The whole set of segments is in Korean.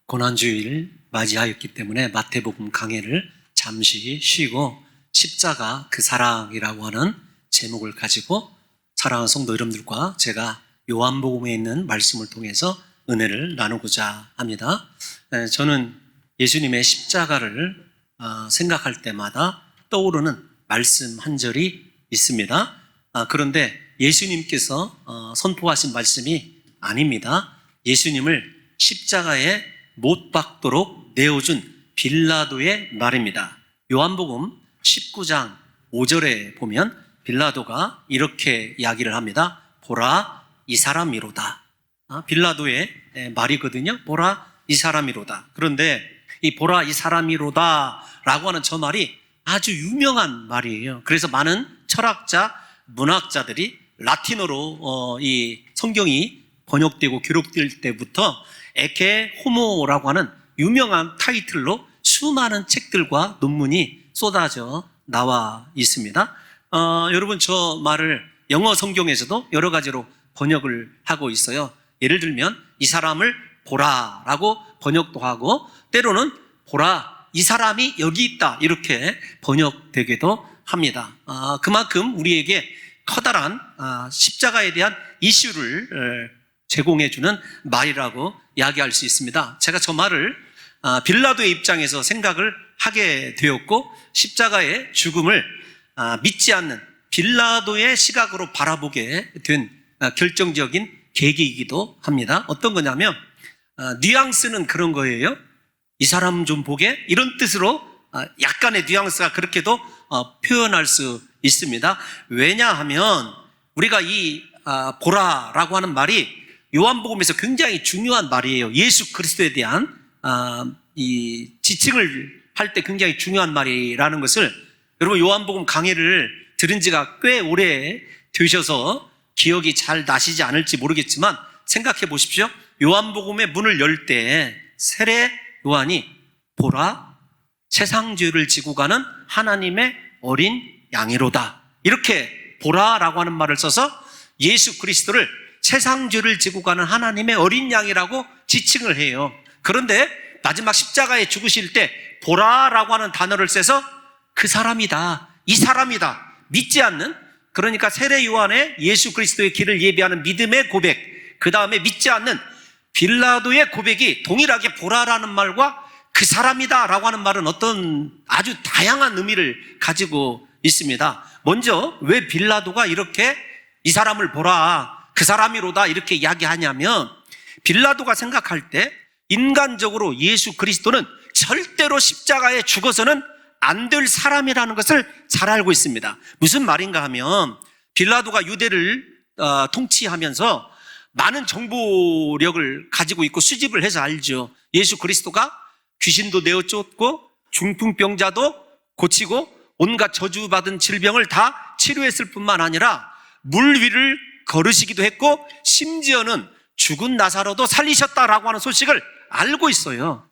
고난주일 맞이하였기 때문에 마태복음 강해를 잠시 쉬고 십자가 그 사랑이라고 하는 제목을 가지고 사랑하는 성도 여러분들과 제가 요한복음에 있는 말씀을 통해서 은혜를 나누고자 합니다. 저는 예수님의 십자가를 생각할 때마다 떠오르는 말씀 한 절이 있습니다. 그런데 예수님께서 선포하신 말씀이 아닙니다. 예수님을 십자가에 못 박도록 내어준 빌라도의 말입니다. 요한복음 19장 5절에 보면 빌라도가 이렇게 이야기를 합니다. 보라, 이 사람이로다. 빌라도의 말이거든요. 보라, 이 사람이로다. 그런데 이 보라, 이 사람이로다 라고 하는 저 말이 아주 유명한 말이에요. 그래서 많은 철학자, 문학자들이 라틴어로 이 성경이 번역되고 기록될 때부터 에케 호모라고 하는 유명한 타이틀로 수많은 책들과 논문이 쏟아져 나와 있습니다. 여러분, 저 말을 영어 성경에서도 여러 가지로 번역을 하고 있어요. 예를 들면 이 사람을 보라라고 번역도 하고, 때로는 보라, 이 사람이 여기 있다, 이렇게 번역되기도 합니다. 그만큼 우리에게 커다란 십자가에 대한 이슈를 제공해주는 말이라고 이야기할 수 있습니다. 제가 저 말을 빌라도의 입장에서 생각을 하게 되었고, 십자가의 죽음을 믿지 않는 빌라도의 시각으로 바라보게 된 결정적인 계기이기도 합니다. 어떤 거냐면 뉘앙스는 그런 거예요. 이 사람 좀 보게, 이런 뜻으로 약간의 뉘앙스가 그렇게도 표현할 수 있습니다. 왜냐하면 우리가 이 보라라고 하는 말이 요한복음에서 굉장히 중요한 말이에요. 예수 그리스도에 대한 이 지칭을 할 때 굉장히 중요한 말이라는 것을 여러분, 요한복음 강해를 들은 지가 꽤 오래 되셔서 기억이 잘 나시지 않을지 모르겠지만 생각해 보십시오. 요한복음의 문을 열 때 세례 요한이 보라, 세상 죄를 지고 가는 하나님의 어린 양이로다, 이렇게 보라라고 하는 말을 써서 예수 그리스도를 세상 죄를 지고 가는 하나님의 어린 양이라고 지칭을 해요. 그런데 마지막 십자가에 죽으실 때 보라라고 하는 단어를 써서 그 사람이다, 이 사람이다, 믿지 않는, 그러니까 세례 요한의 예수 그리스도의 길을 예비하는 믿음의 고백, 그 다음에 믿지 않는 빌라도의 고백이 동일하게 보라라는 말과 그 사람이다 라고 하는 말은 어떤 아주 다양한 의미를 가지고 있습니다. 먼저 왜 빌라도가 이렇게 이 사람을 보라, 그 사람이로다 이렇게 이야기하냐면, 빌라도가 생각할 때 인간적으로 예수 그리스도는 절대로 십자가에 죽어서는 안 될 사람이라는 것을 잘 알고 있습니다. 무슨 말인가 하면, 빌라도가 유대를 통치하면서 많은 정보력을 가지고 있고 수집을 해서 알죠. 예수 그리스도가 귀신도 내어 쫓고 중풍병자도 고치고 온갖 저주받은 질병을 다 치료했을 뿐만 아니라 물 위를 걸으시기도 했고, 심지어는 죽은 나사로도 살리셨다라고 하는 소식을 알고 있어요.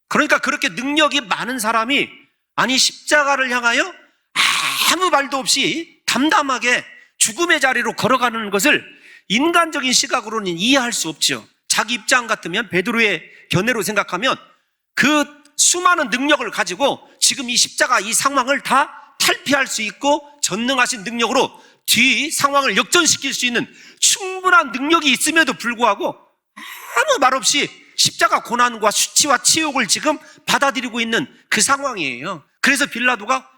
그러니까 그렇게 능력이 많은 사람이 아니 십자가를 향하여 아무 말도 없이 담담하게 죽음의 자리로 걸어가는 것을 인간적인 시각으로는 이해할 수 없죠. 자기 입장 같으면, 베드로의 견해로 생각하면 그 수많은 능력을 가지고 지금 이 십자가 이 상황을 다 탈피할 수 있고 전능하신 능력으로 뒤 상황을 역전시킬 수 있는 충분한 능력이 있음에도 불구하고 아무 말 없이 십자가 고난과 수치와 치욕을 지금 받아들이고 있는 그 상황이에요. 그래서 빌라도가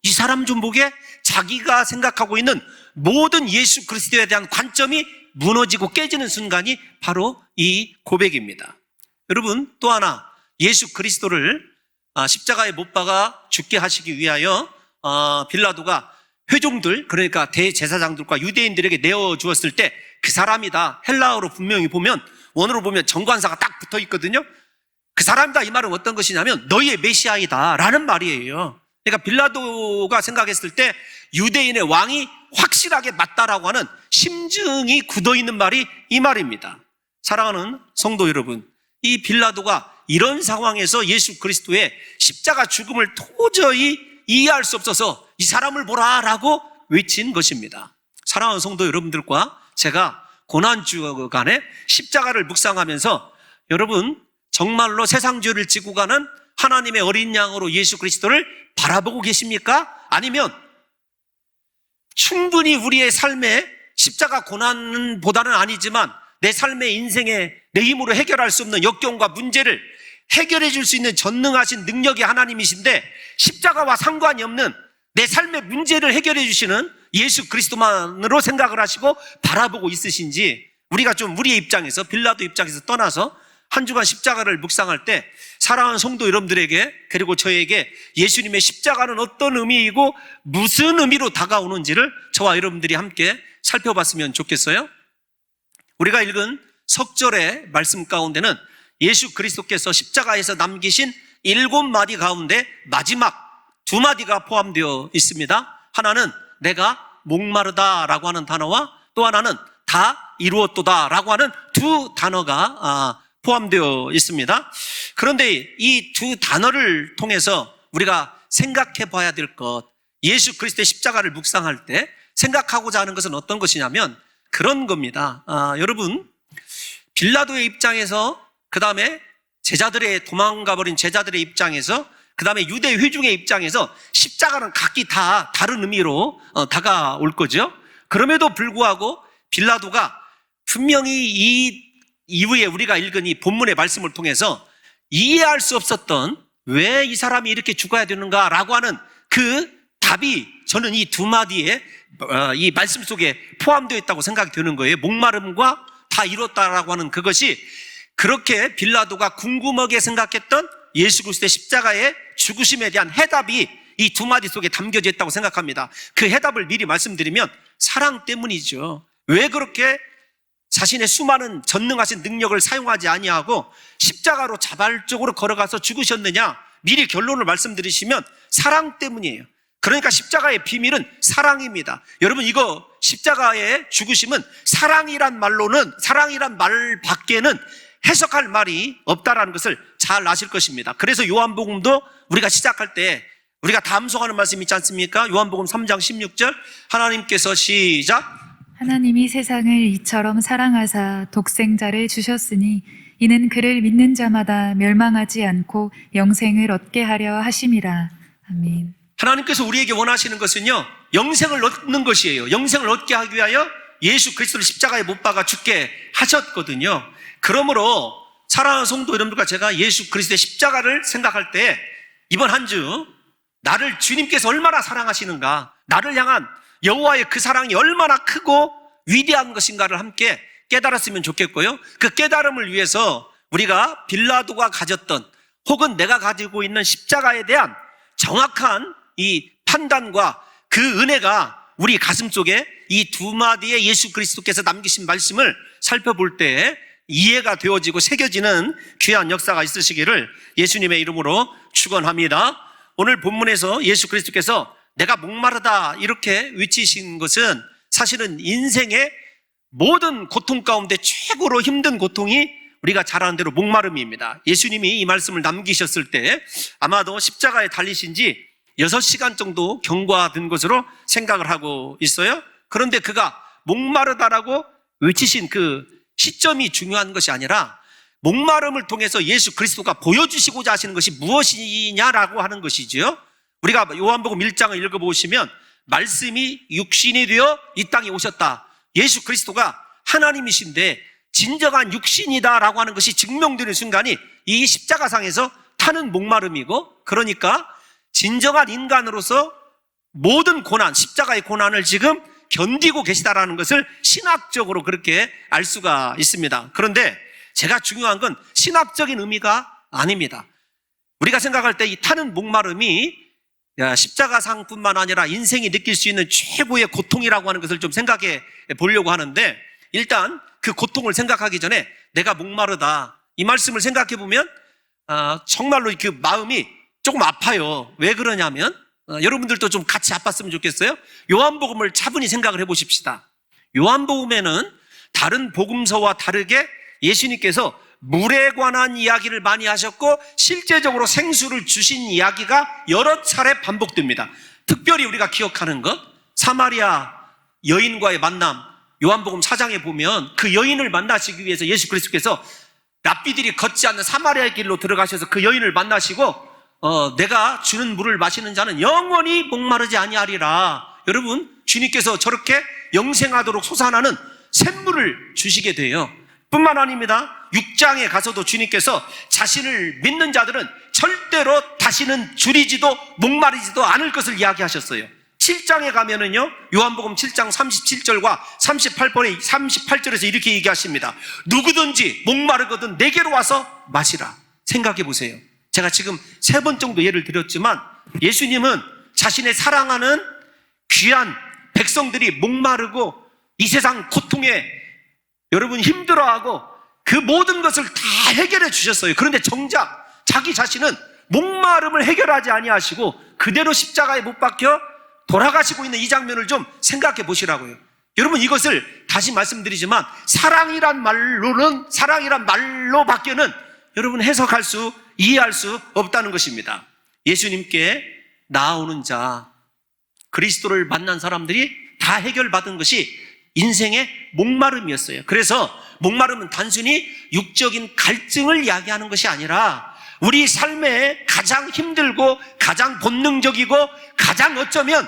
이 사람 좀 보게, 자기가 생각하고 있는 모든 예수 그리스도에 대한 관점이 무너지고 깨지는 순간이 바로 이 고백입니다. 여러분, 또 하나 예수 그리스도를 십자가에 못 박아 죽게 하시기 위하여 빌라도가 회종들, 그러니까 대제사장들과 유대인들에게 내어주었을 때 그 사람이다, 헬라어로 분명히 보면, 원어로 보면 정관사가 딱 붙어 있거든요. 그 사람이다, 이 말은 어떤 것이냐면 너희의 메시아이다 라는 말이에요. 그러니까 빌라도가 생각했을 때 유대인의 왕이 확실하게 맞다라고 하는 심증이 굳어있는 말이 이 말입니다. 사랑하는 성도 여러분, 이 빌라도가 이런 상황에서 예수 그리스도의 십자가 죽음을 도저히 이해할 수 없어서 이 사람을 보라라고 외친 것입니다. 사랑하는 성도 여러분들과 제가 고난주간에 십자가를 묵상하면서, 여러분, 정말로 세상 죄를 지고 가는 하나님의 어린 양으로 예수 그리스도를 바라보고 계십니까? 아니면 충분히 우리의 삶에 십자가 고난보다는 아니지만 내 삶의 인생에 내 힘으로 해결할 수 없는 역경과 문제를 해결해 줄 수 있는 전능하신 능력의 하나님이신데 십자가와 상관이 없는 내 삶의 문제를 해결해 주시는 예수 그리스도만으로 생각을 하시고 바라보고 있으신지, 우리가 좀 우리의 입장에서, 빌라도 입장에서 떠나서 한 주간 십자가를 묵상할 때 사랑하는 성도 여러분들에게, 그리고 저에게 예수님의 십자가는 어떤 의미이고 무슨 의미로 다가오는지를 저와 여러분들이 함께 살펴봤으면 좋겠어요. 우리가 읽은 석절의 말씀 가운데는 예수 그리스도께서 십자가에서 남기신 7마디 가운데 마지막 2마디가 포함되어 있습니다. 하나는 내가 목마르다라고 하는 단어와 또 하나는 다 이루었도다라고 하는 두 단어가 포함되어 있습니다. 그런데 이 두 단어를 통해서 우리가 생각해 봐야 될 것, 예수 그리스도의 십자가를 묵상할 때 생각하고자 하는 것은 어떤 것이냐면 그런 겁니다. 여러분, 빌라도의 입장에서, 그 다음에 제자들의 도망가버린 제자들의 입장에서, 그 다음에 유대 회중의 입장에서 십자가는 각기 다 다른 의미로 다가올 거죠. 그럼에도 불구하고 빌라도가 분명히 이 이후에 우리가 읽은 이 본문의 말씀을 통해서 이해할 수 없었던 왜 이 사람이 이렇게 죽어야 되는가라고 하는 그 답이 저는 이 2마디에 이 말씀 속에 포함되어 있다고 생각이 드는 거예요. 목마름과 다 이뤘다라고 하는 그것이 그렇게 빌라도가 궁금하게 생각했던 예수 그리스도의 십자가의 죽으심에 대한 해답이 이 2마디 속에 담겨져 있다고 생각합니다. 그 해답을 미리 말씀드리면 사랑 때문이죠. 왜 그렇게 자신의 수많은 전능하신 능력을 사용하지 아니하고 십자가로 자발적으로 걸어가서 죽으셨느냐, 미리 결론을 말씀드리시면 사랑 때문이에요. 그러니까 십자가의 비밀은 사랑입니다. 여러분, 이거 십자가의 죽으심은 사랑이란 말 밖에는 해석할 말이 없다라는 것을 잘 아실 것입니다. 그래서 요한복음도 우리가 시작할 때 우리가 다 암송하는 말씀 있지 않습니까? 요한복음 3장 16절 하나님께서 시작, 하나님이 세상을 이처럼 사랑하사 독생자를 주셨으니 이는 그를 믿는 자마다 멸망하지 않고 영생을 얻게 하려 하심이라. 아멘. 하나님께서 우리에게 원하시는 것은요, 영생을 얻는 것이에요. 영생을 얻게 하기 위하여 예수 그리스도를 십자가에 못 박아 죽게 하셨거든요. 그러므로 사랑하는 성도 여러분들과 제가 예수 그리스도의 십자가를 생각할 때 이번 한 주 나를 주님께서 얼마나 사랑하시는가, 나를 향한 여호와의 그 사랑이 얼마나 크고 위대한 것인가를 함께 깨달았으면 좋겠고요. 그 깨달음을 위해서 우리가 빌라도가 가졌던 혹은 내가 가지고 있는 십자가에 대한 정확한 이 판단과 그 은혜가 우리 가슴 속에 이 2마디의 예수 그리스도께서 남기신 말씀을 살펴볼 때 이해가 되어지고 새겨지는 귀한 역사가 있으시기를 예수님의 이름으로 축원합니다. 오늘 본문에서 예수 그리스도께서 내가 목마르다 이렇게 외치신 것은 사실은 인생의 모든 고통 가운데 최고로 힘든 고통이 우리가 잘 아는 대로 목마름입니다. 예수님이 이 말씀을 남기셨을 때 아마도 십자가에 달리신 지 6시간 정도 경과된 것으로 생각을 하고 있어요. 그런데 그가 목마르다라고 외치신 그 시점이 중요한 것이 아니라 목마름을 통해서 예수 그리스도가 보여주시고자 하시는 것이 무엇이냐라고 하는 것이죠. 우리가 요한복음 1장을 읽어보시면 말씀이 육신이 되어 이 땅에 오셨다. 예수 그리스도가 하나님이신데 진정한 육신이다라고 하는 것이 증명되는 순간이 이 십자가상에서 타는 목마름이고, 그러니까 진정한 인간으로서 모든 고난, 십자가의 고난을 지금 견디고 계시다라는 것을 신학적으로 그렇게 알 수가 있습니다. 그런데 제가 중요한 건 신학적인 의미가 아닙니다. 우리가 생각할 때 이 타는 목마름이 십자가상뿐만 아니라 인생이 느낄 수 있는 최고의 고통이라고 하는 것을 좀 생각해 보려고 하는데, 일단 그 고통을 생각하기 전에 내가 목마르다 이 말씀을 생각해 보면 정말로 그 마음이 조금 아파요. 왜 그러냐면 여러분들도 좀 같이 아팠으면 좋겠어요. 요한복음을 차분히 생각을 해보십시다. 요한복음에는 다른 복음서와 다르게 예수님께서 물에 관한 이야기를 많이 하셨고 실제적으로 생수를 주신 이야기가 여러 차례 반복됩니다. 특별히 우리가 기억하는 것, 사마리아 여인과의 만남, 요한복음 4장에 보면 그 여인을 만나시기 위해서 예수 그리스도께서 랍비들이 걷지 않는 사마리아 길로 들어가셔서 그 여인을 만나시고 내가 주는 물을 마시는 자는 영원히 목마르지 아니하리라. 여러분, 주님께서 저렇게 영생하도록 솟아나는 샘물을 주시게 돼요. 뿐만 아닙니다. 6장에 가서도 주님께서 자신을 믿는 자들은 절대로 다시는 줄이지도 목마르지도 않을 것을 이야기하셨어요. 7장에 가면은요, 요한복음 7장 37절과 38절에서 이렇게 얘기하십니다. 누구든지 목마르거든 내게로 와서 마시라. 생각해 보세요. 제가 지금 3번 정도 예를 드렸지만 예수님은 자신의 사랑하는 귀한 백성들이 목마르고 이 세상 고통에 여러분 힘들어하고 그 모든 것을 다 해결해 주셨어요. 그런데 정작 자기 자신은 목마름을 해결하지 아니하시고 그대로 십자가에 못 박혀 돌아가시고 있는 이 장면을 좀 생각해 보시라고요. 여러분, 이것을 다시 말씀드리지만 사랑이란 말로밖에는 여러분 해석할 수, 이해할 수 없다는 것입니다. 예수님께 나아오는 자, 그리스도를 만난 사람들이 다 해결받은 것이 인생의 목마름이었어요. 그래서 목마름은 단순히 육적인 갈증을 이야기하는 것이 아니라 우리 삶에 가장 힘들고 가장 본능적이고 가장 어쩌면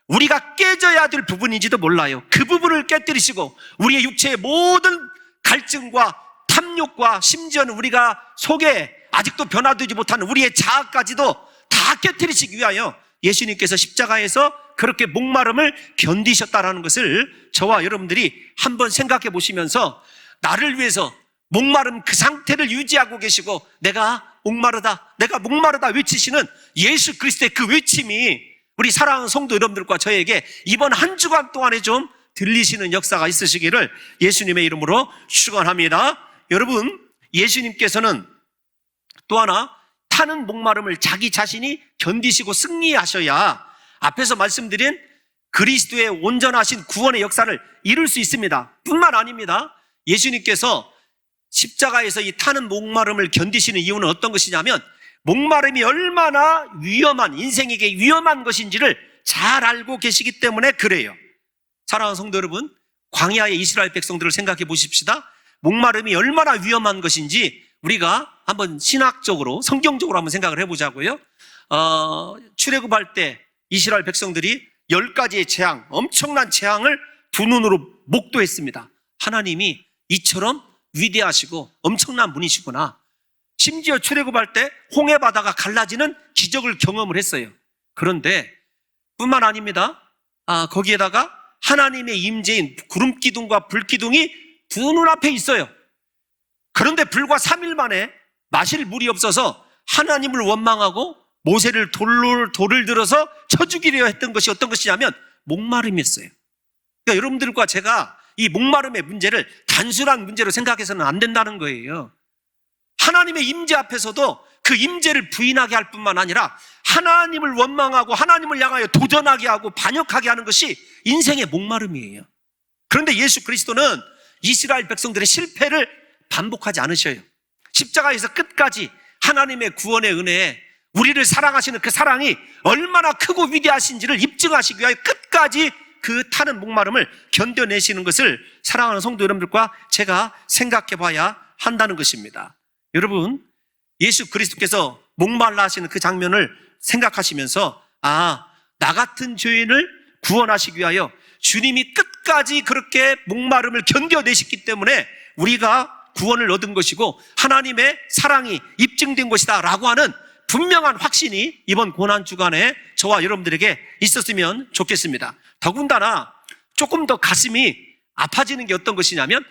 우리가 깨져야 될 부분인지도 몰라요. 그 부분을 깨뜨리시고 우리의 육체의 모든 갈증과 탐욕과 심지어는 우리가 속에 아직도 변화되지 못하는 우리의 자아까지도 다 깨뜨리시기 위하여 예수님께서 십자가에서 그렇게 목마름을 견디셨다라는 것을 저와 여러분들이 한번 생각해 보시면서 나를 위해서 목마름 그 상태를 유지하고 계시고 내가 목마르다 외치시는 예수 그리스도의 그 외침이 우리 사랑하는 성도 여러분들과 저에게 이번 한 주간 동안에 좀 들리시는 역사가 있으시기를 예수님의 이름으로 축원합니다. 여러분, 예수님께서는 또 하나 타는 목마름을 자기 자신이 견디시고 승리하셔야 앞에서 말씀드린 그리스도의 온전하신 구원의 역사를 이룰 수 있습니다. 뿐만 아닙니다. 예수님께서 십자가에서 이 타는 목마름을 견디시는 이유는 어떤 것이냐면 목마름이 얼마나 위험한, 인생에게 위험한 것인지를 잘 알고 계시기 때문에 그래요. 사랑하는 성도 여러분, 광야의 이스라엘 백성들을 생각해 보십시다. 목마름이 얼마나 위험한 것인지 우리가 한번 신학적으로, 성경적으로 한번 생각을 해보자고요. 출애굽할 때 이스라엘 백성들이 10가지의 재앙, 엄청난 재앙을 두 눈으로 목도했습니다. 하나님이 이처럼 위대하시고 엄청난 분이시구나. 심지어 출애굽할 때 홍해 바다가 갈라지는 기적을 경험을 했어요. 그런데 뿐만 아닙니다. 거기에다가 하나님의 임재인 구름 기둥과 불 기둥이 두 눈앞에 있어요. 그런데 불과 3일 만에 마실 물이 없어서 하나님을 원망하고 모세를 돌을 들어서 쳐 죽이려 했던 것이 어떤 것이냐면 목마름이었어요. 그러니까 여러분들과 제가 이 목마름의 문제를 단순한 문제로 생각해서는 안 된다는 거예요. 하나님의 임재 앞에서도 그 임재를 부인하게 할 뿐만 아니라 하나님을 원망하고 하나님을 향하여 도전하게 하고 반역하게 하는 것이 인생의 목마름이에요. 그런데 예수 그리스도는 이스라엘 백성들의 실패를 반복하지 않으셔요. 십자가에서 끝까지 하나님의 구원의 은혜에 우리를 사랑하시는 그 사랑이 얼마나 크고 위대하신지를 입증하시기 위하여 끝까지 그 타는 목마름을 견뎌내시는 것을 사랑하는 성도 여러분들과 제가 생각해 봐야 한다는 것입니다. 여러분, 예수 그리스도께서 목말라 하시는 그 장면을 생각하시면서 나 같은 죄인을 구원하시기 위하여 주님이 끝까지 그렇게 목마름을 견뎌내셨기 때문에 우리가 구원을 얻은 것이고 하나님의 사랑이 입증된 것이다 라고 하는 분명한 확신이 이번 고난주간에 저와 여러분들에게 있었으면 좋겠습니다. 더군다나 조금 더 가슴이 아파지는 게 어떤 것이냐면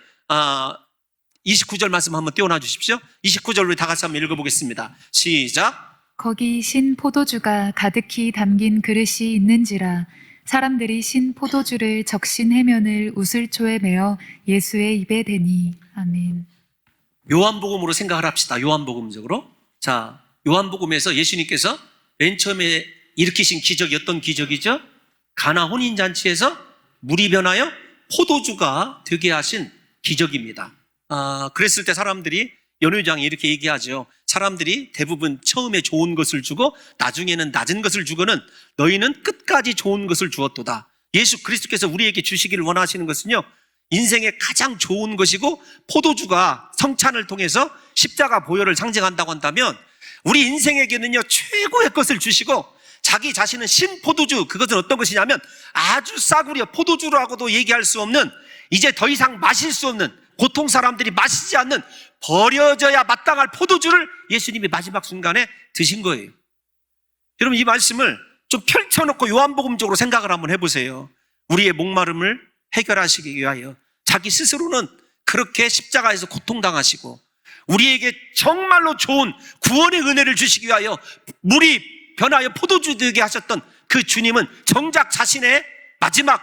29절 말씀 한번 띄워놔 주십시오. 29절 우리 다 같이 한번 읽어보겠습니다. 시작. 거기 신 포도주가 가득히 담긴 그릇이 있는지라 사람들이 신 포도주를 적신 해면을 우슬초에 메어 예수의 입에 대니. 아멘. 요한복음으로 생각을 합시다. 요한복음적으로. 자, 요한복음에서 예수님께서 맨 처음에 일으키신 기적이 어떤 기적이죠? 가나 혼인잔치에서 물이 변하여 포도주가 되게 하신 기적입니다. 그랬을 때 사람들이 연회장이 이렇게 얘기하죠. 사람들이 대부분 처음에 좋은 것을 주고 나중에는 낮은 것을 주고는 너희는 끝까지 좋은 것을 주었도다. 예수 그리스도께서 우리에게 주시기를 원하시는 것은요, 인생의 가장 좋은 것이고 포도주가 성찬을 통해서 십자가 보혈을 상징한다고 한다면 우리 인생에게는요 최고의 것을 주시고 자기 자신은 신포도주, 그것은 어떤 것이냐면 아주 싸구려 포도주라고도 얘기할 수 없는, 이제 더 이상 마실 수 없는, 보통 사람들이 마시지 않는 버려져야 마땅할 포도주를 예수님이 마지막 순간에 드신 거예요. 여러분, 이 말씀을 좀 펼쳐놓고 요한복음적으로 생각을 한번 해보세요. 우리의 목마름을 해결하시기 위하여 자기 스스로는 그렇게 십자가에서 고통당하시고 우리에게 정말로 좋은 구원의 은혜를 주시기 위하여 물이 변하여 포도주 되게 하셨던 그 주님은 정작 자신의 마지막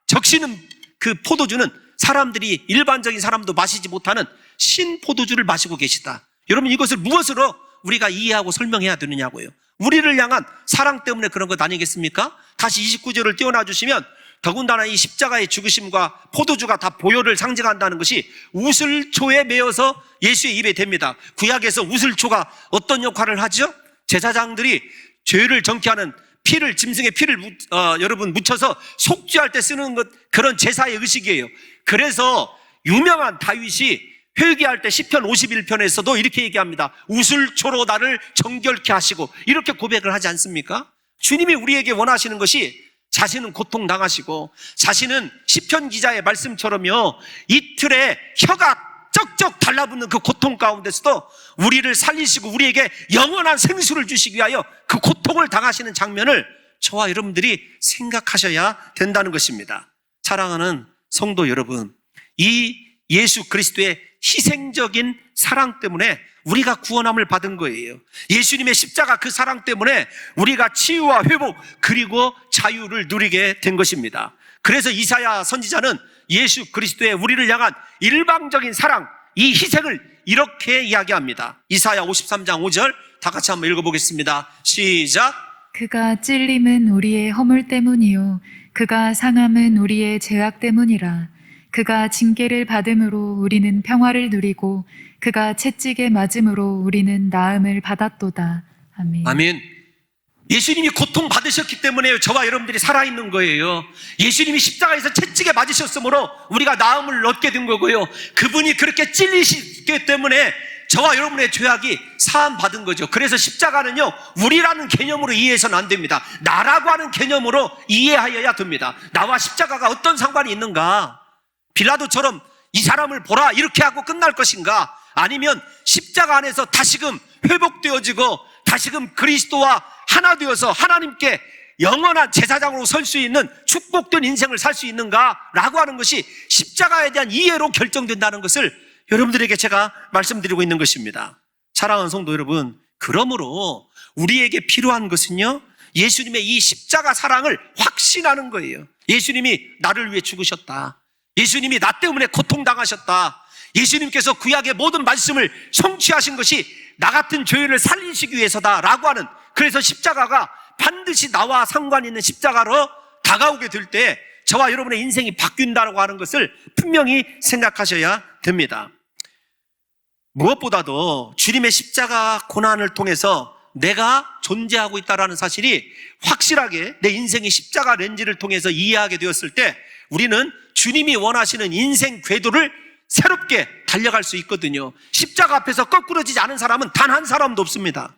적시는 그 포도주는 사람들이, 일반적인 사람도 마시지 못하는 신포도주를 마시고 계시다. 여러분, 이것을 무엇으로 우리가 이해하고 설명해야 되느냐고요. 우리를 향한 사랑 때문에 그런 것 아니겠습니까? 다시 29절을 띄워놔 주시면, 더군다나 이 십자가의 죽으심과 포도주가 다 보혈을 상징한다는 것이 우슬초에 매어서 예수의 입에 댑니다. 구약에서 우슬초가 어떤 역할을 하죠? 제사장들이 죄를 정케하는 피를, 짐승의 피를 여러분 묻혀서 속죄할 때 쓰는 것, 그런 제사의 의식이에요. 그래서 유명한 다윗이 회개할 때 시편 51편에서도 이렇게 얘기합니다. 우슬초로 나를 정결케 하시고, 이렇게 고백을 하지 않습니까? 주님이 우리에게 원하시는 것이 자신은 고통당하시고 자신은 시편 기자의 말씀처럼요 이틀에 혀가 쩍쩍 달라붙는 그 고통 가운데서도 우리를 살리시고 우리에게 영원한 생수를 주시기 위하여 그 고통을 당하시는 장면을 저와 여러분들이 생각하셔야 된다는 것입니다. 사랑하는 성도 여러분, 이 예수 그리스도의 희생적인 사랑 때문에 우리가 구원함을 받은 거예요. 예수님의 십자가 그 사랑 때문에 우리가 치유와 회복 그리고 자유를 누리게 된 것입니다. 그래서 이사야 선지자는 예수 그리스도의 우리를 향한 일방적인 사랑, 이 희생을 이렇게 이야기합니다. 이사야 53장 5절 다 같이 한번 읽어보겠습니다. 시작. 그가 찔림은 우리의 허물 때문이요 그가 상함은 우리의 죄악 때문이라. 그가 징계를 받음으로 우리는 평화를 누리고 그가 채찍에 맞음으로 우리는 나음을 받았도다. 아멘. 아멘. 예수님이 고통 받으셨기 때문에 저와 여러분들이 살아있는 거예요. 예수님이 십자가에서 채찍에 맞으셨으므로 우리가 나음을 얻게 된 거고요. 그분이 그렇게 찔리시기 때문에 저와 여러분의 죄악이 사함 받은 거죠. 그래서 십자가는요 우리라는 개념으로 이해해서는 안 됩니다. 나라고 하는 개념으로 이해하여야 됩니다. 나와 십자가가 어떤 상관이 있는가? 빌라도처럼 이 사람을 보라 이렇게 하고 끝날 것인가? 아니면 십자가 안에서 다시금 회복되어지고 다시금 그리스도와 하나 되어서 하나님께 영원한 제사장으로 설 수 있는 축복된 인생을 살 수 있는가라고 하는 것이 십자가에 대한 이해로 결정된다는 것을 여러분들에게 제가 말씀드리고 있는 것입니다. 사랑하는 성도 여러분, 그러므로 우리에게 필요한 것은요 예수님의 이 십자가 사랑을 확신하는 거예요. 예수님이 나를 위해 죽으셨다. 예수님이 나 때문에 고통당하셨다. 예수님께서 구약의 모든 말씀을 성취하신 것이 나 같은 죄인을 살리시기 위해서다라고 하는, 그래서 십자가가 반드시 나와 상관 있는 십자가로 다가오게 될 때 저와 여러분의 인생이 바뀐다고 하는 것을 분명히 생각하셔야 됩니다. 무엇보다도 주님의 십자가 고난을 통해서 내가 존재하고 있다는 사실이 확실하게 내 인생의 십자가 렌즈를 통해서 이해하게 되었을 때 우리는 주님이 원하시는 인생 궤도를 새롭게 달려갈 수 있거든요. 십자가 앞에서 거꾸러지지 않은 사람은 단 한 사람도 없습니다.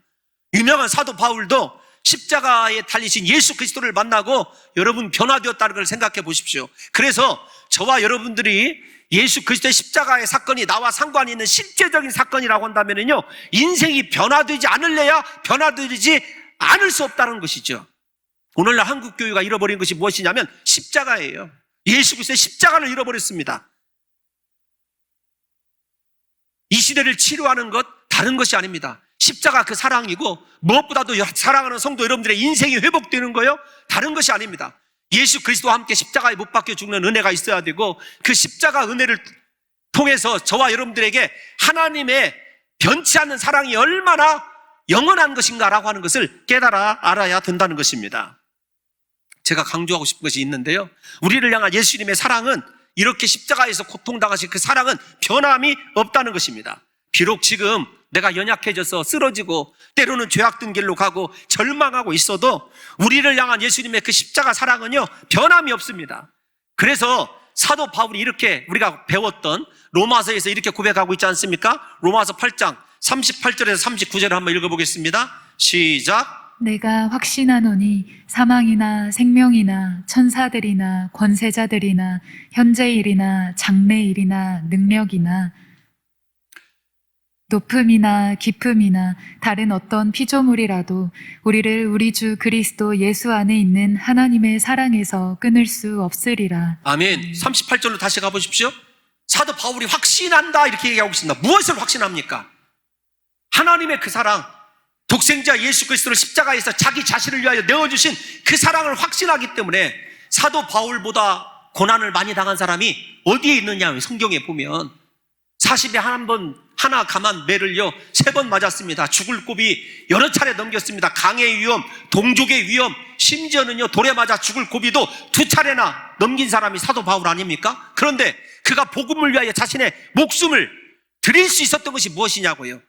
유명한 사도 바울도 십자가에 달리신 예수 그리스도를 만나고 여러분 변화되었다는 걸 생각해 보십시오. 그래서 저와 여러분들이 예수 그리스도의 십자가의 사건이 나와 상관이 있는 실제적인 사건이라고 한다면요 인생이 변화되지 않을래야 변화되지 않을 수 없다는 것이죠. 오늘날 한국 교회가 잃어버린 것이 무엇이냐면 십자가예요. 예수 그리스도의 십자가를 잃어버렸습니다. 이 시대를 치료하는 것 다른 것이 아닙니다. 십자가 그 사랑이고 무엇보다도 사랑하는 성도 여러분들의 인생이 회복되는 거요 다른 것이 아닙니다. 예수 그리스도와 함께 십자가에 못 박혀 죽는 은혜가 있어야 되고 그 십자가 은혜를 통해서 저와 여러분들에게 하나님의 변치 않는 사랑이 얼마나 영원한 것인가라고 하는 것을 깨달아 알아야 된다는 것입니다. 제가 강조하고 싶은 것이 있는데요, 우리를 향한 예수님의 사랑은, 이렇게 십자가에서 고통당하신 그 사랑은 변함이 없다는 것입니다. 비록 지금 내가 연약해져서 쓰러지고 때로는 죄악된 길로 가고 절망하고 있어도 우리를 향한 예수님의 그 십자가 사랑은요 변함이 없습니다. 그래서 사도 바울이 이렇게 우리가 배웠던 로마서에서 이렇게 고백하고 있지 않습니까? 로마서 8장 38절에서 39절을 한번 읽어보겠습니다. 시작. 내가 확신하노니 사망이나 생명이나 천사들이나 권세자들이나 현재일이나 장래일이나 능력이나 높음이나 깊음이나 다른 어떤 피조물이라도 우리를 우리 주 그리스도 예수 안에 있는 하나님의 사랑에서 끊을 수 없으리라. 아멘. 38절로 다시 가보십시오. 사도 바울이 확신한다 이렇게 얘기하고 있습니다. 무엇을 확신합니까? 하나님의 그 사랑, 독생자 예수 그리스도를 십자가에서 자기 자신을 위하여 내어주신 그 사랑을 확신하기 때문에 사도 바울보다 고난을 많이 당한 사람이 어디에 있느냐 성경에 보면 40에 하나 감한 매를요 3번 맞았습니다. 죽을 고비 여러 차례 넘겼습니다. 강의 위험, 동족의 위험, 심지어는요 돌에 맞아 죽을 고비도 2차례나 넘긴 사람이 사도 바울 아닙니까? 그런데 그가 복음을 위하여 자신의 목숨을 드릴 수 있었던 것이 무엇이냐고요?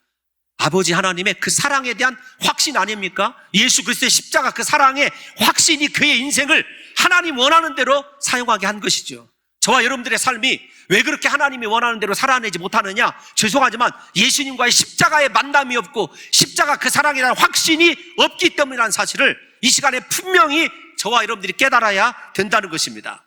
아버지 하나님의 그 사랑에 대한 확신 아닙니까? 예수 그리스도의 십자가 그 사랑의 확신이 그의 인생을 하나님 원하는 대로 사용하게 한 것이죠. 저와 여러분들의 삶이 왜 그렇게 하나님이 원하는 대로 살아내지 못하느냐? 죄송하지만 예수님과의 십자가의 만남이 없고 십자가 그 사랑에 대한 확신이 없기 때문이라는 사실을 이 시간에 분명히 저와 여러분들이 깨달아야 된다는 것입니다.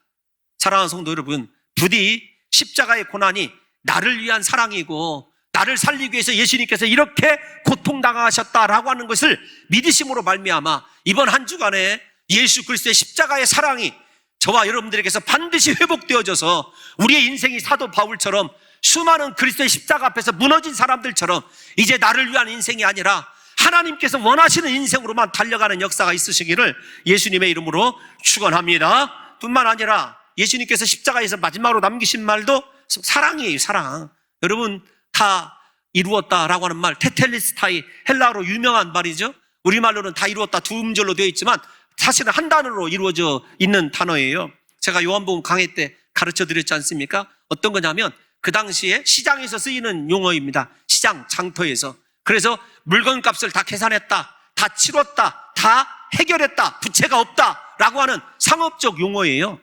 사랑하는 성도 여러분, 부디 십자가의 고난이 나를 위한 사랑이고 나를 살리기 위해서 예수님께서 이렇게 고통당하셨다라고 하는 것을 믿으심으로 말미암아 이번 한 주간에 예수 그리스도의 십자가의 사랑이 저와 여러분들에게서 반드시 회복되어져서 우리의 인생이 사도 바울처럼 수많은 그리스도의 십자가 앞에서 무너진 사람들처럼 이제 나를 위한 인생이 아니라 하나님께서 원하시는 인생으로만 달려가는 역사가 있으시기를 예수님의 이름으로 축원합니다. 뿐만 아니라 예수님께서 십자가에서 마지막으로 남기신 말도 사랑이에요. 사랑. 여러분 다 이루었다라고 하는 말, 테텔리스타이, 헬라어로 유명한 말이죠. 우리말로는 다 이루었다 두 음절로 되어 있지만 사실은 한 단어로 이루어져 있는 단어예요. 제가 요한복음 강해 때 가르쳐 드렸지 않습니까? 어떤 거냐면 그 당시에 시장에서 쓰이는 용어입니다. 시장, 장터에서. 그래서 물건값을 다 계산했다, 다 치렀다, 다 해결했다, 부채가 없다라고 하는 상업적 용어예요.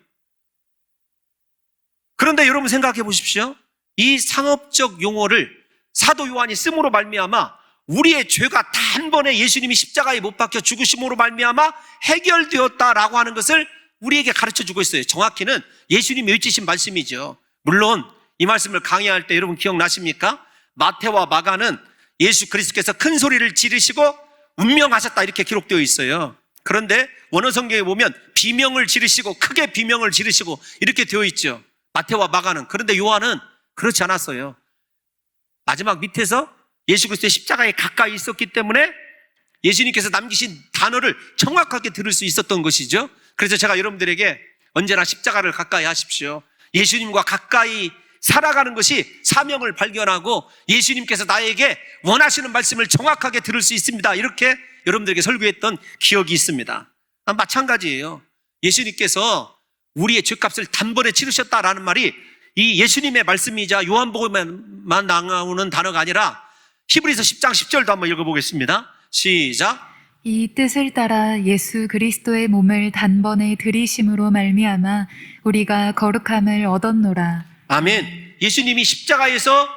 그런데 여러분 생각해 보십시오. 이 상업적 용어를 사도 요한이 씀으로 말미암아 우리의 죄가 단번에 예수님이 십자가에 못 박혀 죽으심으로 말미암아 해결되었다라고 하는 것을 우리에게 가르쳐주고 있어요. 정확히는 예수님이 외치신 말씀이죠. 물론 이 말씀을 강의할 때 여러분 기억나십니까? 마태와 마가는 예수 그리스도께서 큰 소리를 지르시고 운명하셨다 이렇게 기록되어 있어요. 그런데 원어 성경에 보면 비명을 지르시고 크게 비명을 지르시고 이렇게 되어 있죠. 마태와 마가는. 그런데 요한은 그렇지 않았어요. 마지막 밑에서 예수 그리스도의 십자가에 가까이 있었기 때문에 예수님께서 남기신 단어를 정확하게 들을 수 있었던 것이죠. 그래서 제가 여러분들에게 언제나 십자가를 가까이 하십시오. 예수님과 가까이 살아가는 것이 사명을 발견하고 예수님께서 나에게 원하시는 말씀을 정확하게 들을 수 있습니다. 이렇게 여러분들에게 설교했던 기억이 있습니다. 마찬가지예요. 예수님께서 우리의 죄값을 단번에 치르셨다라는 말이 이 예수님의 말씀이자 요한복음에만 나오는 단어가 아니라 히브리서 10장 10절도 한번 읽어보겠습니다. 시작. 이 뜻을 따라 예수 그리스도의 몸을 단번에 들이심으로 말미암아 우리가 거룩함을 얻었노라. 아멘. 예수님이 십자가에서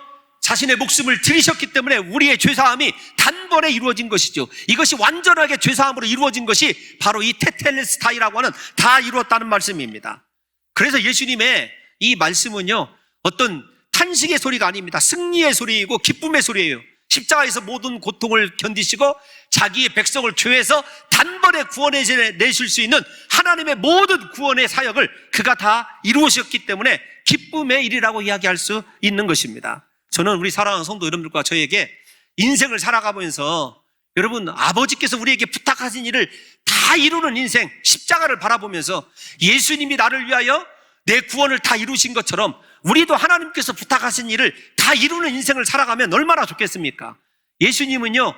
자신의 목숨을 들이셨기 때문에 우리의 죄사함이 단번에 이루어진 것이죠. 이것이 완전하게 죄사함으로 이루어진 것이 바로 이 테텔레스타이라고 하는 다 이루었다는 말씀입니다. 그래서 예수님의 이 말씀은요 어떤 탄식의 소리가 아닙니다. 승리의 소리이고 기쁨의 소리예요. 십자가에서 모든 고통을 견디시고 자기의 백성을 죄에서 단번에 구원해내실 수 있는 하나님의 모든 구원의 사역을 그가 다 이루으셨기 때문에 기쁨의 일이라고 이야기할 수 있는 것입니다. 저는 우리 사랑하는 성도 여러분들과 저에게 인생을 살아가면서 여러분 아버지께서 우리에게 부탁하신 일을 다 이루는 인생, 십자가를 바라보면서 예수님이 나를 위하여 내 구원을 다 이루신 것처럼 우리도 하나님께서 부탁하신 일을 다 이루는 인생을 살아가면 얼마나 좋겠습니까? 예수님은요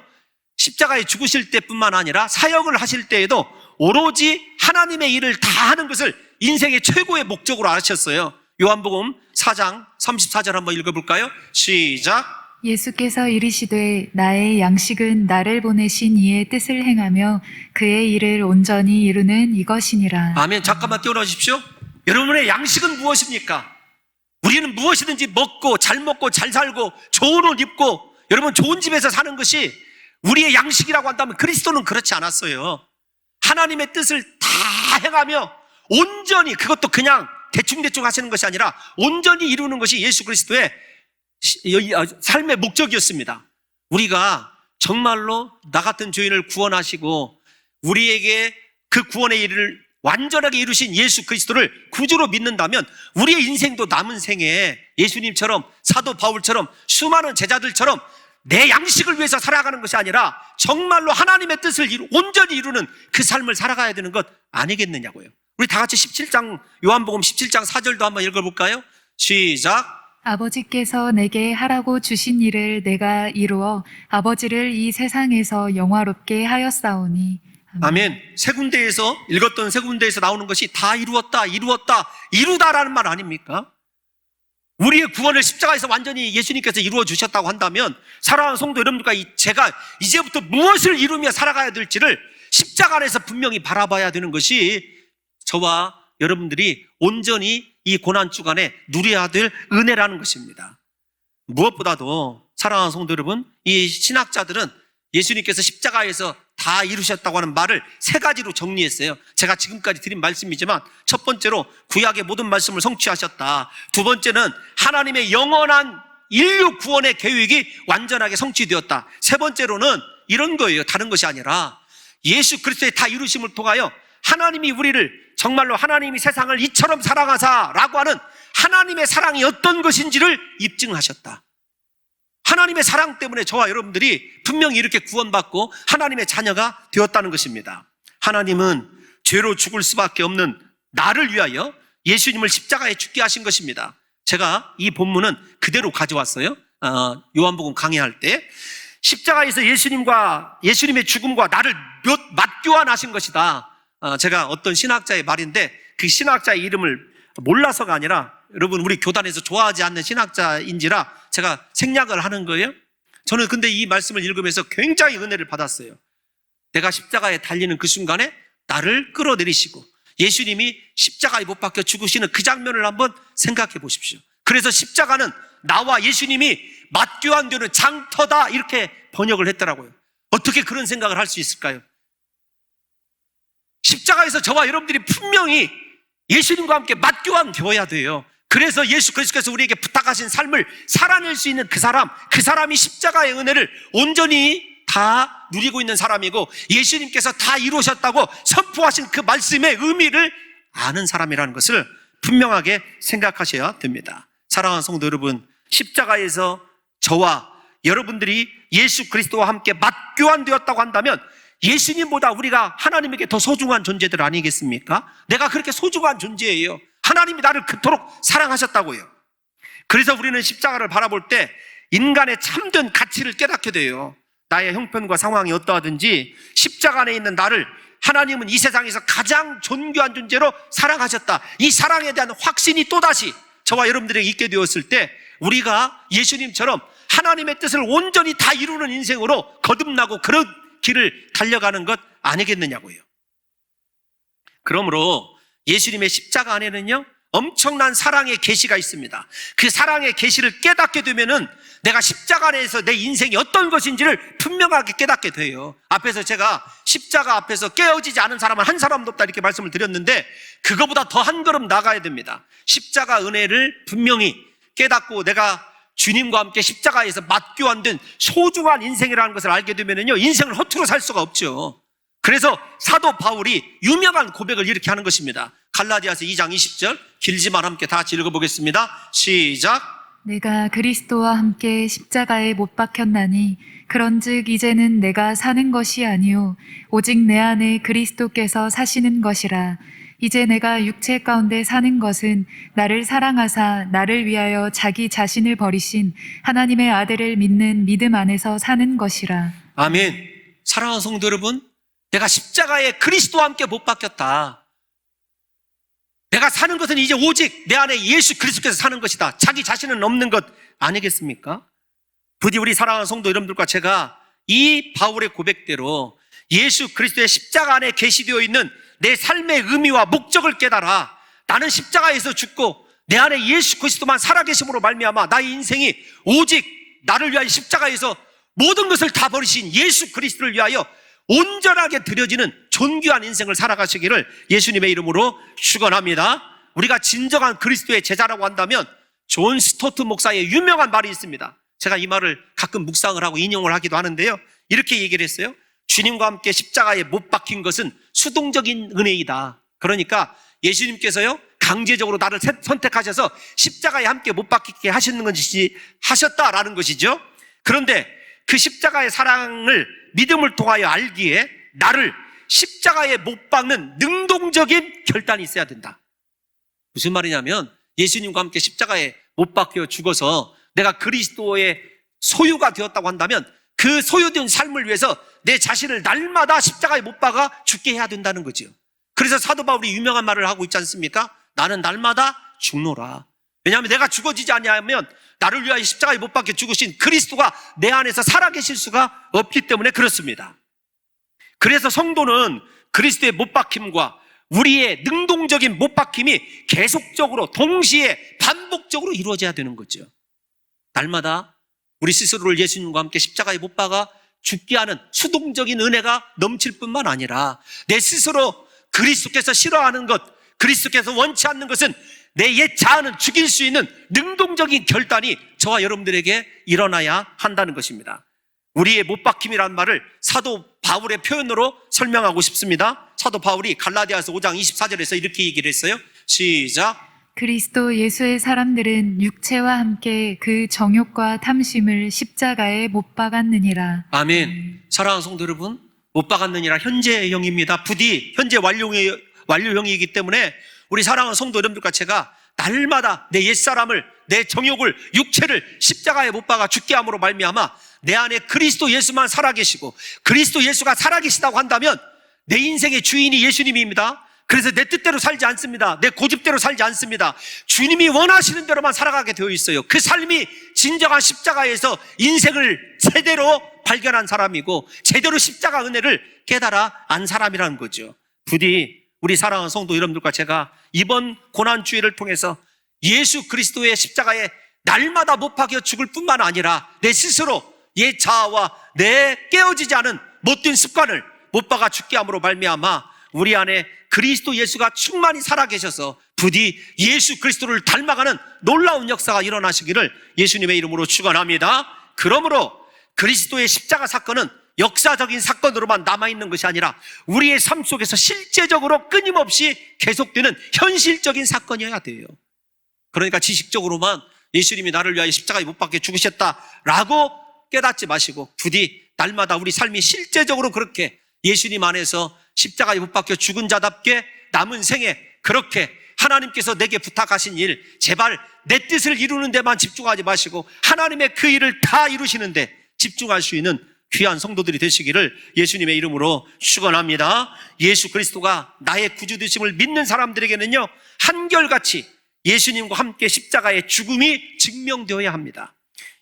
십자가에 죽으실 때뿐만 아니라 사역을 하실 때에도 오로지 하나님의 일을 다 하는 것을 인생의 최고의 목적으로 하셨어요. 요한복음 4장 34절 한번 읽어볼까요? 시작. 예수께서 이르시되 나의 양식은 나를 보내신 이의 뜻을 행하며 그의 일을 온전히 이루는 이것이니라. 아멘. 잠깐만 띄워놔 주십시오. 여러분의 양식은 무엇입니까? 우리는 무엇이든지 먹고 잘 살고 좋은 옷 입고 여러분 좋은 집에서 사는 것이 우리의 양식이라고 한다면 그리스도는 그렇지 않았어요. 하나님의 뜻을 다 행하며 온전히, 그것도 그냥 대충대충 하시는 것이 아니라 온전히 이루는 것이 예수 그리스도의 삶의 목적이었습니다. 우리가 정말로 나 같은 죄인을 구원하시고 우리에게 그 구원의 일을 완전하게 이루신 예수 그리스도를 구주로 믿는다면 우리의 인생도 남은 생에 예수님처럼, 사도 바울처럼, 수많은 제자들처럼 내 양식을 위해서 살아가는 것이 아니라 정말로 하나님의 뜻을 온전히 이루는 그 삶을 살아가야 되는 것 아니겠느냐고요. 우리 다 같이 17장, 요한복음 17장 4절도 한번 읽어볼까요? 시작. 아버지께서 내게 하라고 주신 일을 내가 이루어 아버지를 이 세상에서 영화롭게 하였사오니. 아멘. 세 군데에서 읽었던 세 군데에서 나오는 것이 다 이루었다, 이루다라는 말 아닙니까? 우리의 구원을 십자가에서 완전히 예수님께서 이루어 주셨다고 한다면 사랑하는 성도 여러분들과 제가 이제부터 무엇을 이루며 살아가야 될지를 십자가 안에서 분명히 바라봐야 되는 것이 저와 여러분들이 온전히 이 고난주간에 누려야 될 은혜라는 것입니다. 무엇보다도 사랑하는 성도 여러분, 이 신학자들은 예수님께서 십자가에서 다 이루셨다고 하는 말을 세 가지로 정리했어요. 제가 지금까지 드린 말씀이지만 첫 번째로 구약의 모든 말씀을 성취하셨다. 두 번째는 하나님의 영원한 인류 구원의 계획이 완전하게 성취되었다. 세 번째로는 이런 거예요. 다른 것이 아니라 예수 그리스도의 다 이루심을 통하여 하나님이 우리를 정말로 하나님이 세상을 이처럼 사랑하사라고 하는 하나님의 사랑이 어떤 것인지를 입증하셨다. 하나님의 사랑 때문에 저와 여러분들이 분명히 이렇게 구원받고 하나님의 자녀가 되었다는 것입니다. 하나님은 죄로 죽을 수밖에 없는 나를 위하여 예수님을 십자가에 죽게 하신 것입니다. 제가 이 본문은 그대로 가져왔어요. 요한복음 강해할 때 십자가에서 예수님의 죽음과 나를 맞교환하신 것이다. 제가 어떤 신학자의 말인데 그 신학자의 이름을 몰라서가 아니라 여러분 우리 교단에서 좋아하지 않는 신학자인지라 제가 생략을 하는 거예요. 저는 근데 이 말씀을 읽으면서 굉장히 은혜를 받았어요. 내가 십자가에 달리는 그 순간에 나를 끌어내리시고 예수님이 십자가에 못 박혀 죽으시는 그 장면을 한번 생각해 보십시오. 그래서 십자가는 나와 예수님이 맞교환되는 장터다 이렇게 번역을 했더라고요. 어떻게 그런 생각을 할 수 있을까요? 십자가에서 저와 여러분들이 분명히 예수님과 함께 맞교환 되어야 돼요. 그래서 예수 그리스도께서 우리에게 부탁하신 삶을 살아낼 수 있는 그 사람이 십자가의 은혜를 온전히 다 누리고 있는 사람이고 예수님께서 다 이루셨다고 선포하신 그 말씀의 의미를 아는 사람이라는 것을 분명하게 생각하셔야 됩니다. 사랑하는 성도 여러분, 십자가에서 저와 여러분들이 예수 그리스도와 함께 맞교환되었다고 한다면 예수님보다 우리가 하나님에게 더 소중한 존재들 아니겠습니까? 내가 그렇게 소중한 존재예요. 하나님이 나를 그토록 사랑하셨다고요. 그래서 우리는 십자가를 바라볼 때 인간의 참된 가치를 깨닫게 돼요. 나의 형편과 상황이 어떠하든지 십자가 안에 있는 나를 하나님은 이 세상에서 가장 존귀한 존재로 사랑하셨다. 이 사랑에 대한 확신이 또다시 저와 여러분들에게 있게 되었을 때 우리가 예수님처럼 하나님의 뜻을 온전히 다 이루는 인생으로 거듭나고 그런 길을 달려가는 것 아니겠느냐고요. 그러므로 예수님의 십자가 안에는요 엄청난 사랑의 계시가 있습니다. 그 사랑의 계시를 깨닫게 되면은 내가 십자가 안에서 내 인생이 어떤 것인지를 분명하게 깨닫게 돼요. 앞에서 제가 십자가 앞에서 깨어지지 않은 사람은 한 사람도 없다 이렇게 말씀을 드렸는데 그거보다 더 한 걸음 나가야 됩니다. 십자가 은혜를 분명히 깨닫고 내가 주님과 함께 십자가에서 맞교환된 소중한 인생이라는 것을 알게 되면요 인생을 허투루 살 수가 없죠. 그래서 사도 바울이 유명한 고백을 이렇게 하는 것입니다. 갈라디아서 2장 20절 길지만 함께 다 같이 읽어보겠습니다. 시작. 내가 그리스도와 함께 십자가에 못 박혔나니 그런즉 이제는 내가 사는 것이 아니요 오직 내 안에 그리스도께서 사시는 것이라. 이제 내가 육체 가운데 사는 것은 나를 사랑하사 나를 위하여 자기 자신을 버리신 하나님의 아들을 믿는 믿음 안에서 사는 것이라. 아멘. 사랑하는 성도 여러분, 내가 십자가에 그리스도와 함께 못 박혔다. 내가 사는 것은 이제 오직 내 안에 예수 그리스도께서 사는 것이다. 자기 자신은 없는 것 아니겠습니까? 부디 우리 사랑하는 성도 여러분들과 제가 이 바울의 고백대로 예수 그리스도의 십자가 안에 계시되어 있는 내 삶의 의미와 목적을 깨달아 나는 십자가에서 죽고 내 안에 예수 그리스도만 살아계심으로 말미암아 나의 인생이 오직 나를 위하여 십자가에서 모든 것을 다 버리신 예수 그리스도를 위하여 온전하게 드려지는 존귀한 인생을 살아가시기를 예수님의 이름으로 축원합니다. 우리가 진정한 그리스도의 제자라고 한다면 존 스토트 목사의 유명한 말이 있습니다. 제가 이 말을 가끔 묵상을 하고 인용을 하기도 하는데요. 이렇게 얘기를 했어요. 주님과 함께 십자가에 못 박힌 것은 수동적인 은혜이다. 그러니까 예수님께서요, 강제적으로 나를 선택하셔서 십자가에 함께 못 박히게 하셨다라는 것이죠. 그런데 그 십자가의 사랑을 믿음을 통하여 알기에 나를 십자가에 못 박는 능동적인 결단이 있어야 된다. 무슨 말이냐면 예수님과 함께 십자가에 못 박혀 죽어서 내가 그리스도의 소유가 되었다고 한다면 그 소유된 삶을 위해서 내 자신을 날마다 십자가에 못 박아 죽게 해야 된다는 거죠. 그래서 사도 바울이 유명한 말을 하고 있지 않습니까? 나는 날마다 죽노라. 왜냐하면 내가 죽어지지 아니하면 나를 위하여 십자가에 못 박혀 죽으신 그리스도가 내 안에서 살아계실 수가 없기 때문에 그렇습니다. 그래서 성도는 그리스도의 못 박힘과 우리의 능동적인 못 박힘이 계속적으로 동시에 반복적으로 이루어져야 되는 거죠. 날마다 우리 스스로를 예수님과 함께 십자가에 못 박아 죽게 하는 수동적인 은혜가 넘칠 뿐만 아니라 내 스스로 그리스도께서 싫어하는 것, 그리스도께서 원치 않는 것은 내 옛 자아는 죽일 수 있는 능동적인 결단이 저와 여러분들에게 일어나야 한다는 것입니다. 우리의 못 박힘이라는 말을 사도 바울의 표현으로 설명하고 싶습니다. 사도 바울이 갈라디아서 5장 24절에서 이렇게 얘기를 했어요. 시작. 그리스도 예수의 사람들은 육체와 함께 그 정욕과 탐심을 십자가에 못 박았느니라. 아멘. 사랑하는 성도 여러분, 못 박았느니라 현재형입니다. 부디 현재 완료형이기 때문에 우리 사랑하는 성도 여러분들과 제가 날마다 내 옛사람을, 내 정욕을, 육체를 십자가에 못 박아 죽게 함으로 말미암아 내 안에 그리스도 예수만 살아계시고 그리스도 예수가 살아계시다고 한다면 내 인생의 주인이 예수님입니다. 그래서 내 뜻대로 살지 않습니다. 내 고집대로 살지 않습니다. 주님이 원하시는 대로만 살아가게 되어 있어요. 그 삶이 진정한 십자가에서 인생을 제대로 발견한 사람이고 제대로 십자가 은혜를 깨달아 안 사람이라는 거죠. 부디 우리 사랑하는 성도 여러분들과 제가 이번 고난주일을 통해서 예수 그리스도의 십자가에 날마다 못 박혀 죽을 뿐만 아니라 내 스스로 옛 자아와 내 깨어지지 않은 못된 습관을 못 박아 죽게 함으로 말미암아 우리 안에 그리스도 예수가 충만히 살아계셔서 부디 예수 그리스도를 닮아가는 놀라운 역사가 일어나시기를 예수님의 이름으로 축원합니다. 그러므로 그리스도의 십자가 사건은 역사적인 사건으로만 남아있는 것이 아니라 우리의 삶 속에서 실제적으로 끊임없이 계속되는 현실적인 사건이어야 돼요. 그러니까 지식적으로만 예수님이 나를 위하여 십자가에 못 박혀 죽으셨다라고 깨닫지 마시고 부디 날마다 우리 삶이 실제적으로 그렇게 예수님 안에서 십자가에 못 박혀 죽은 자답게 남은 생에 그렇게 하나님께서 내게 부탁하신 일, 제발 내 뜻을 이루는 데만 집중하지 마시고 하나님의 그 일을 다 이루시는데 집중할 수 있는 귀한 성도들이 되시기를 예수님의 이름으로 축원합니다. 예수 그리스도가 나의 구주 되심을 믿는 사람들에게는요, 한결같이 예수님과 함께 십자가의 죽음이 증명되어야 합니다.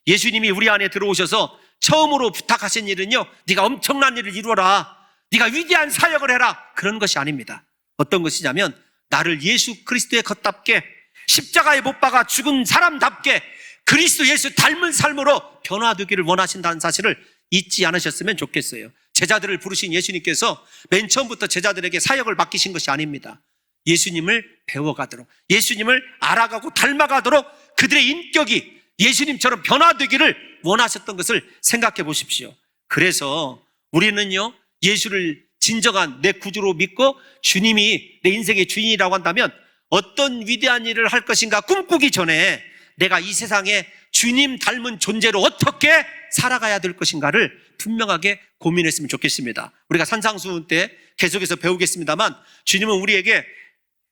예수님이 우리 안에 들어오셔서 처음으로 부탁하신 일은요, 네가 엄청난 일을 이루어라, 네가 위대한 사역을 해라, 그런 것이 아닙니다. 어떤 것이냐면 나를 예수 그리스도의 겉답게 십자가에 못 박아 죽은 사람답게 그리스도 예수 닮은 삶으로 변화되기를 원하신다는 사실을 잊지 않으셨으면 좋겠어요. 제자들을 부르신 예수님께서 맨 처음부터 제자들에게 사역을 맡기신 것이 아닙니다. 예수님을 배워가도록, 예수님을 알아가고 닮아가도록 그들의 인격이 예수님처럼 변화되기를 원하셨던 것을 생각해 보십시오. 그래서 우리는요, 예수를 진정한 내 구주로 믿고 주님이 내 인생의 주인이라고 한다면 어떤 위대한 일을 할 것인가 꿈꾸기 전에 내가 이 세상에 주님 닮은 존재로 어떻게 살아가야 될 것인가를 분명하게 고민했으면 좋겠습니다. 우리가 산상수훈 때 계속해서 배우겠습니다만 주님은 우리에게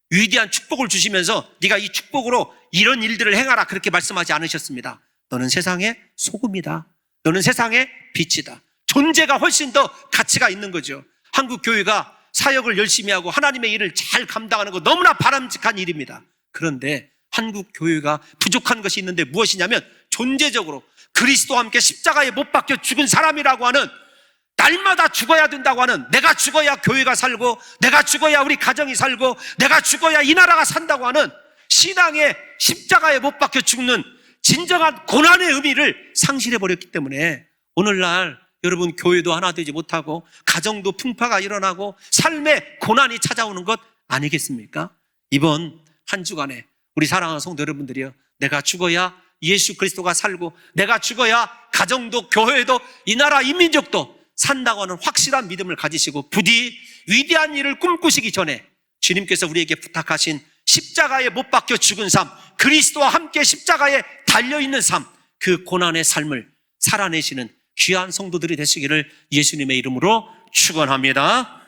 위대한 축복을 주시면서 네가 이 축복으로 이런 일들을 행하라 그렇게 말씀하지 않으셨습니다. 너는 세상의 소금이다. 너는 세상의 빛이다. 존재가 훨씬 더 가치가 있는 거죠. 한국 교회가 사역을 열심히 하고 하나님의 일을 잘 감당하는 거 너무나 바람직한 일입니다. 그런데 한국 교회가 부족한 것이 있는데 무엇이냐면 존재적으로 그리스도와 함께 십자가에 못 박혀 죽은 사람이라고 하는 날마다 죽어야 된다고 하는, 내가 죽어야 교회가 살고, 내가 죽어야 우리 가정이 살고, 내가 죽어야 이 나라가 산다고 하는 신앙의 십자가에 못 박혀 죽는 진정한 고난의 의미를 상실해버렸기 때문에 오늘날 여러분 교회도 하나 되지 못하고 가정도 풍파가 일어나고 삶의 고난이 찾아오는 것 아니겠습니까? 이번 한 주간에 우리 사랑하는 성도 여러분들이요, 내가 죽어야 예수 그리스도가 살고, 내가 죽어야 가정도 교회도 이 나라 인민족도 산다고 하는 확실한 믿음을 가지시고 부디 위대한 일을 꿈꾸시기 전에 주님께서 우리에게 부탁하신 십자가에 못 박혀 죽은 삶, 그리스도와 함께 십자가에 달려있는 삶, 그 고난의 삶을 살아내시는 귀한 성도들이 되시기를 예수님의 이름으로 축원합니다.